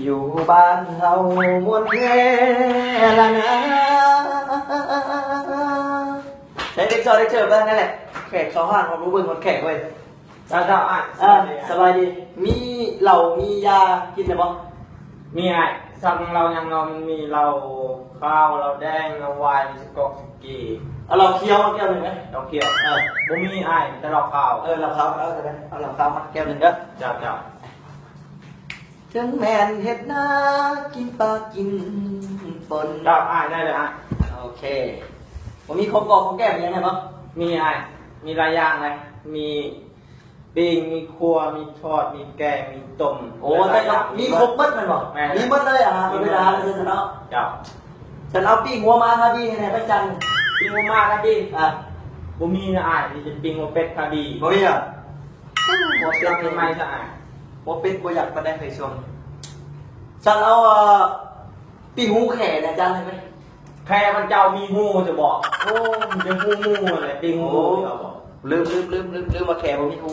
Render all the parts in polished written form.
อยู่บ้านเฮามวนแค่ละนะใช้เด็กจอได้เจอบ้างนั่นแหละแขกสองห้างความรู้เบิ่งคนแขกเว้ย เราอ่าน สบายดีมีเหล้ามียากินได้บ่ มีไอ้สั่งเรายังเรามีเราข้าวเราแดงเราวายสกอกสกี เอาเหล้าเคี้ยวมาแก้วหนึ่งไหม เราเขียวบ่มีไอ้แต่เราข้าว เหล้าขาวเอาแต่ไหมเอาเหล้าขาวมาแก้วหนึ่งเด้อ จับ ถึงแม่นเฮ็ดนากินปลากินฝน จับไอ้ได้เลยไอ้ โอเคผมมีของกองของแก้มยังไงบ้าง มีไอ้มีหลายอย่างเลยมีปิ้งมีครัวมีทอดมีแกงมีต้ม โอ้แต่ก็มีครบเบิดมันบ่ แม่ มีเบิดเลยเวลาเลยเนาะ จับ ฉันเอาปิ้งหัวมาค่ะพี่ให้ประจัน ปิ้งมากครับพี่ บ่ บ่มีนะไอ้ที่จะปิ้งเป็ดคดี มีอ่ะ บ่เป็ดไม่ใช่ไอ้ บ่เป็นบ่อยากมาได้เคยชมฉันเอาปิ้งหูแข่นะจันเลยไหม แค่มันเจ้ามีหูจะบอกโอ้มันจะหูอะไรปิ้งหูเราบอก ลืมมาแข่บ่มีหู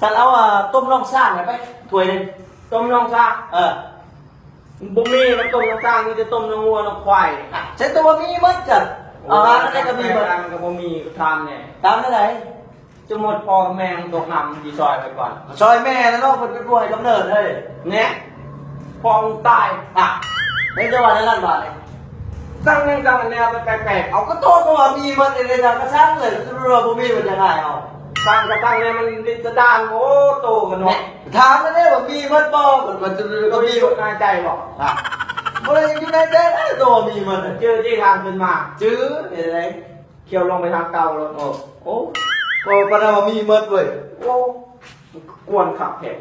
ฉันเอาต้มน่องสร้างไปถ้วยนึง ต้มน้องซาบ่มีน้ำต้มน้ำตาลมีแต่ต้มน้ำงัวน้ำควาย ฉันตัวมีเบิดจ้ะอะไรก็มีเบิด มันก็บ่มีก็ทำเนี่ย ตามได้ไหน จะหมดพอกับแมงตกน้ำดีซอยไปก่อน ซอยแม่แล้วเนาะเพิ่นเป็นป่วยกำเนิดเฮ้ย เนี่ยพอมึงตาย ในจังหวัดนั้นบาทเนี่ย ตั้งแนวตั้งแนวไปแปลกๆเอา เอาก็โทษก็ว่ามีมันในทางกระช่างเลยเราบ่มีมันจะง่ายเอา ตั้งก็ตั้งเนี่ยมันดิสดานโอ้โตกันเนาะ ถามมันได้ว่ามีมันบ่มันจะ ก็ ก็ มี มี อยู่ในใจบอก บ่ได้อยู่ในใจได้ตัวมีมัน เจอที่ทางขึ้นมา จื้ออะไร เขี่ยวลงไปทางเก่าเลยโอ้ โอ้ปะว่ามีมันเว้ย โอ้กวนขับแขก